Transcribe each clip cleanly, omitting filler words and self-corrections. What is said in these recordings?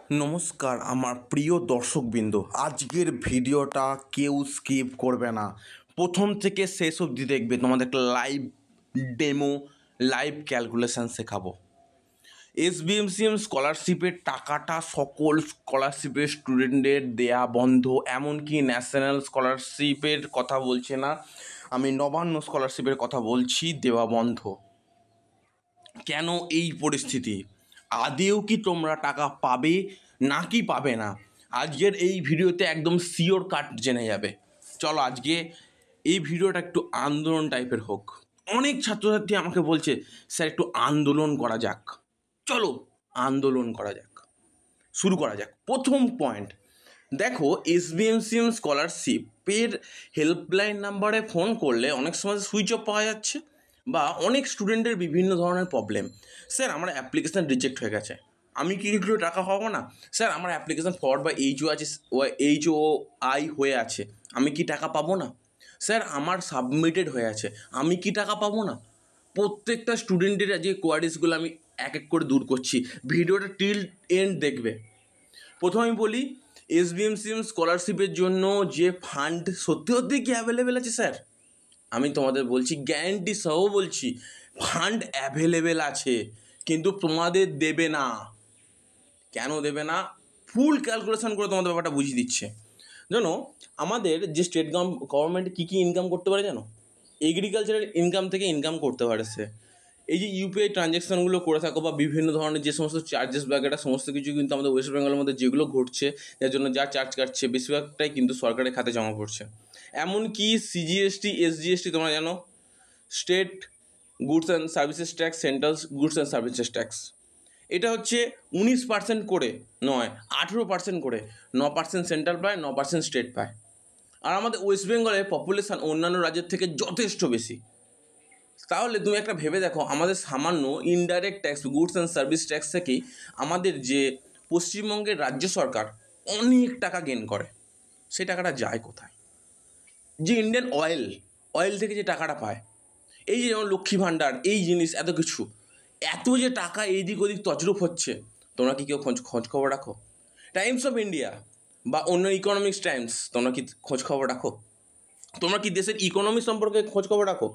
নমস্কার আমার প্রিয় দর্শকবৃন্দ, আজকের ভিডিওটা কেউ স্কিপ করবে না, প্রথম থেকে শেষ অবধি দেখবে। তোমাদেরকে লাইভ ডেমো, লাইভ ক্যালকুলেশান শেখাবো। এসবিএমসিএম স্কলারশিপের টাকাটা সকল স্কলারশিপের স্টুডেন্টদের দেয়া বন্ধ, এমনকি ন্যাশনাল স্কলারশিপের কথা বলছে না, আমি নবান্ন স্কলারশিপের কথা বলছি, দেওয়া বন্ধ। কেন এই পরিস্থিতি? আদেও কি তোমরা টাকা পাবে নাকি পাবে না? আজকের এই ভিডিওতে একদম শিওর কাট জেনে যাবে। চলো আজকে এই ভিডিওটা একটু আন্দোলন টাইপের হোক। অনেক ছাত্রছাত্রী আমাকে বলছে স্যার একটু আন্দোলন করা যাক। চলো আন্দোলন করা যাক, শুরু করা যাক। প্রথম পয়েন্ট দেখো, এসবিএমসিএম স্কলারশিপের হেল্পলাইন নাম্বারে ফোন করলে অনেক সময় সুইচ অফ পাওয়া যাচ্ছে, বা অনেক স্টুডেন্টের বিভিন্ন ধরনের প্রবলেম। স্যার আমার অ্যাপ্লিকেশান রিজেক্ট হয়ে গেছে, আমি কি এগুলো টাকা পাবো না? স্যার আমার অ্যাপ্লিকেশান ফরওয়ার্ড বা HOI হয়ে আছে, আমি কি টাকা পাবো না? স্যার আমার সাবমিটেড হয়ে আছে, আমি কি টাকা পাবো না? প্রত্যেকটা স্টুডেন্টের যে কোয়ারিজগুলো আমি এক এক করে দূর করছি। ভিডিওটা টিল এন্ড দেখবে। প্রথমে আমি বলি, এসবিএমসিএম স্কলারশিপের জন্য যে ফান্ড সত্যি সত্যি কি অ্যাভেলেবেল আছে স্যার? আমি তোমাদের বলছি, গ্যারান্টি সহ বলছি, ফান্ড অ্যাভেলেবেল আছে, কিন্তু তোমাদের দেবে না। কেন দেবে না? ফুল ক্যালকুলেশন করে তোমাদের ব্যাপারটা বুঝিয়ে দিচ্ছে। জানো আমাদের যে স্টেট গভর্নমেন্ট কী কী ইনকাম করতে পারে জানো? এগ্রিকালচারাল ইনকাম থেকে ইনকাম করতে পারে সে। এই যে ইউপিআই ট্রানজ্যাকশানগুলো করে থাকো বা বিভিন্ন ধরনের যে সমস্ত চার্জেস বাগেরা সমস্ত কিছু কিন্তু আমাদের ওয়েস্ট বেঙ্গলের মধ্যে যেগুলো ঘটছে, যার জন্য যা চার্জ কাটছে বেশিরভাগটাই কিন্তু সরকারের খাতে জমা পড়ছে। এমনকি সিজিএসটি, এসজিএসটি তোমরা জানো, state goods and services tax, central goods and services tax, এটা হচ্ছে 19% করে নয়, 18% করে। 9% সেন্ট্রাল পায়, 9% স্টেট পায়। আর আমাদের ওয়েস্ট বেঙ্গলের পপুলেশান অন্যান্য রাজ্যের থেকে যথেষ্ট বেশি। তাহলে তুমি একটা ভেবে দেখো, আমাদের সামান্য indirect tax, goods and service tax থেকেই আমাদের যে পশ্চিমবঙ্গের রাজ্য সরকার অনেক টাকা গেন করে। সেই টাকাটা যায় কোথায়? যে ইন্ডিয়ান অয়েল থেকে যে টাকাটা পায়, এই যে যেমন লক্ষ্মী ভাণ্ডার, এই জিনিস এত কিছু, এত যে টাকা এই দিক ওদিক তছরূপ হচ্ছে, তোমরা কি কেউ খোঁজ খবর রাখো? টাইমস অফ ইন্ডিয়া বা অন্য ইকোনমিক্স টাইমস, তোমরা কি খোঁজ খবর রাখো? তোমরা কি দেশের ইকোনমি সম্পর্কে খোঁজ খবর রাখো?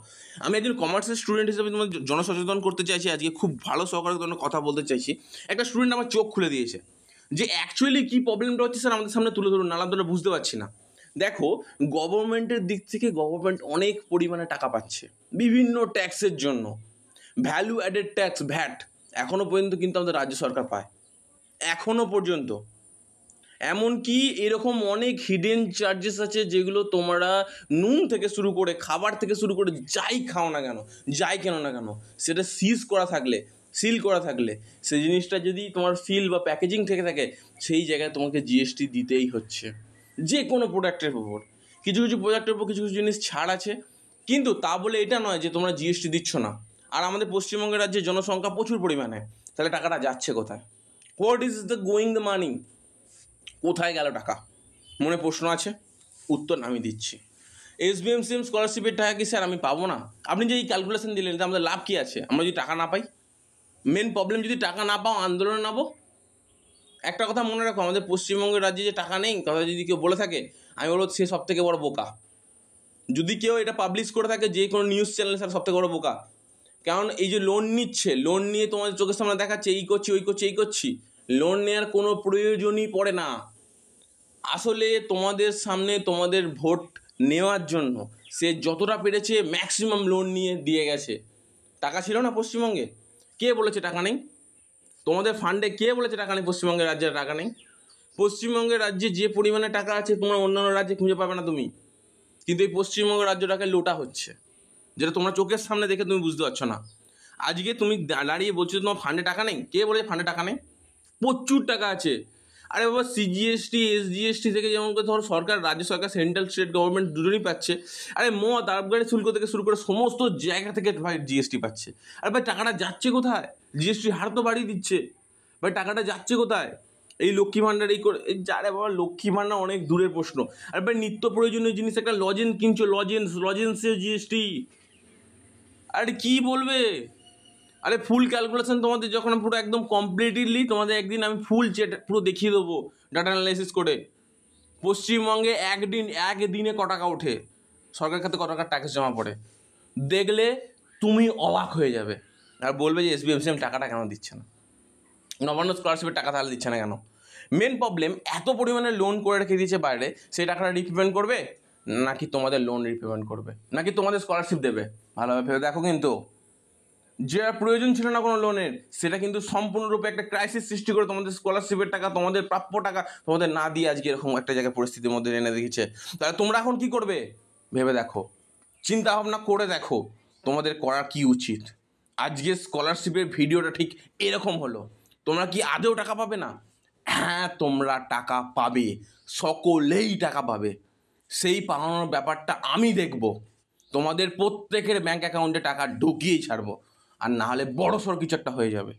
আমি একজন কমার্সের স্টুডেন্ট হিসেবে তোমার জনসচেতন করতে চাইছি, আজকে খুব ভালো সহকারে তোমার কথা বলতে চাইছি। একটা স্টুডেন্ট আমার চোখ খুলে দিয়েছে যে অ্যাকচুয়ালি কী প্রবলেমটা হচ্ছে স্যার আমাদের সামনে তুলে ধরুন, নাহলে আমরা বুঝতে পারছি না। দেখো, গভর্নমেন্টের দিক থেকে গভর্নমেন্ট অনেক পরিমাণে টাকা পাচ্ছে বিভিন্ন ট্যাক্সের জন্য। ভ্যালু অ্যাডেড ট্যাক্স, ভ্যাট, এখনও পর্যন্ত কিন্তু আমাদের রাজ্য সরকার পায়, এখনও পর্যন্ত। এমনকি এরকম অনেক হিডেন চার্জেস আছে যেগুলো তোমরা নুন থেকে শুরু করে খাবার থেকে শুরু করে যাই খাও না কেন, যাই কেন না কেন, সেটা সিল করা থাকলে সেই জিনিসটা যদি তোমার সিল বা প্যাকেজিং থেকে থাকে, সেই জায়গায় তোমাকে জিএসটি দিতেই হচ্ছে যে কোনো প্রোডাক্টের উপর। কিছু কিছু প্রোডাক্টের উপর কিছু কিছু জিনিস ছাড় আছে, কিন্তু তা বলে এটা নয় যে তোমরা জিএসটি দিচ্ছ না। আর আমাদের পশ্চিমবঙ্গের রাজ্যে জনসংখ্যা প্রচুর পরিমাণে, তাহলে টাকাটা যাচ্ছে কোথায়? What is the going the money? কোথায় গেল টাকা? মনে প্রশ্ন আছে? উত্তর আমি দিচ্ছি। এসবিএমসিএম স্কলারশিপের টাকা কি স্যার আমি পাবো না? আপনি যে এই ক্যালকুলেশন দিলেন, এটা আমাদের লাভ কী আছে আমরা যদি টাকা না পাই? মেন প্রবলেম, যদি টাকা না পাও আন্দোলনে নামো। একটা কথা মনে রাখো, আমাদের পশ্চিমবঙ্গের রাজ্যে যে টাকা নেই কথা যদি কেউ বলে থাকে, আমি বলবো সে সব থেকে বড় বোকা। যদি কেউ এটা পাবলিশ করে থাকে যে কোনো নিউজ চ্যানেলে, স্যার সব থেকে বড় বোকা। কারণ এই যে লোন নিচ্ছে, লোন নিয়ে তোমাদের চোখের সামনে দেখাচ্ছে এই করছি ওই করছি এই করছি, লোন নেওয়ার কোনো প্রয়োজনই পড়ে না। আসলে তোমাদের সামনে তোমাদের ভোট নেওয়ার জন্য সে যতটা পেরেছে ম্যাক্সিমাম লোন নিয়ে দিয়ে গেছে। টাকা ছিল না পশ্চিমবঙ্গে? কে বলেছে টাকা নেই? তোমাদের ফান্ডে কে বলেছে টাকা নেই? পশ্চিমবঙ্গের রাজ্যের টাকা নেই? পশ্চিমবঙ্গের রাজ্যে যে পরিমাণে টাকা আছে তোমার অন্যান্য রাজ্যে খুঁজে পাবে না তুমি। কিন্তু এই পশ্চিমবঙ্গের রাজ্যটাকে লোটা হচ্ছে, যেটা তোমরা চোখের সামনে দেখে তুমি বুঝতে পারছো না। আজকে তুমি দাঁড়িয়ে বলছো তোমার ফান্ডে টাকা নেই, কে বলেছে ফান্ডে টাকা নেই? প্রচুর টাকা আছে। আরে বাবা, সিজিএসটি এসজিএসটি থেকে যেমন করে ধরো সরকার, রাজ্য সরকার, সেন্ট্রাল স্টেট গভর্নমেন্ট দুজনই পাচ্ছে। আরে মদ আবগারি শুল্ক থেকে শুরু করে সমস্ত জায়গা থেকে ভাই জিএসটি পাচ্ছে। আর ভাই টাকাটা যাচ্ছে কোথায়? জিএসটির হার তো বাড়িয়ে দিচ্ছে, ভাই টাকাটা যাচ্ছে কোথায়? এই লক্ষ্মী ভাণ্ডার এই করে, যারে বাবা লক্ষ্মী ভাণ্ডার অনেক দূরের প্রশ্ন। আর ভাই নিত্য প্রয়োজনীয় জিনিস একটা লজেন্স কিনছো, লজেন্সে জিএসটি। আরে কী বলবে? আরে ফুল ক্যালকুলেশন তোমাদের যখন পুরো একদম কমপ্লিটলি তোমাদের একদিন আমি ফুল পুরো দেখিয়ে দেবো ডাটা অ্যানালাইসিস করে পশ্চিমবঙ্গে একদিনে ক টাকা ওঠে, সরকার খাতে কত টাকা ট্যাক্স জমা পড়ে, দেখলে তুমি অবাক হয়ে যাবে আর বলবে যে SBMCM টাকাটা কেন দিচ্ছে না, নবান্ন স্কলারশিপের টাকা তাহলে দিচ্ছে না কেন। মেন প্রবলেম এত পরিমাণে লোন করে রেখে দিয়েছে বাইরে, সেই টাকাটা রিপেমেন্ট করবে নাকি তোমাদের লোন রিপেমেন্ট করবে নাকি তোমাদের স্কলারশিপ দেবে, ভালোভাবে ভেবে দেখো। কিন্তু যেটা প্রয়োজন ছিল না কোনো লোনের, সেটা কিন্তু সম্পূর্ণরূপে একটা ক্রাইসিস সৃষ্টি করে তোমাদের স্কলারশিপের টাকা, তোমাদের প্রাপ্য টাকা তোমাদের না দিয়ে আজকে এরকম একটা জায়গায় পরিস্থিতির মধ্যে এনে দিয়েছে। তাহলে তোমরা এখন কি করবে ভেবে দেখো, চিন্তা ভাবনা করে দেখো তোমাদের করা কি উচিত। আজকে স্কলারশিপের ভিডিওটা ঠিক এরকম হলো, তোমরা কি আদেও টাকা পাবে না? হ্যাঁ, তোমরা টাকা পাবে, সকলেই টাকা পাবে। সেই পাওয়ানোর ব্যাপারটা আমি দেখব, তোমাদের প্রত্যেকের ব্যাঙ্ক অ্যাকাউন্টে টাকা ঢুকিয়েই ছাড়বো, আর না হলে বড় সড় কিছু একটা হয়ে যাবে।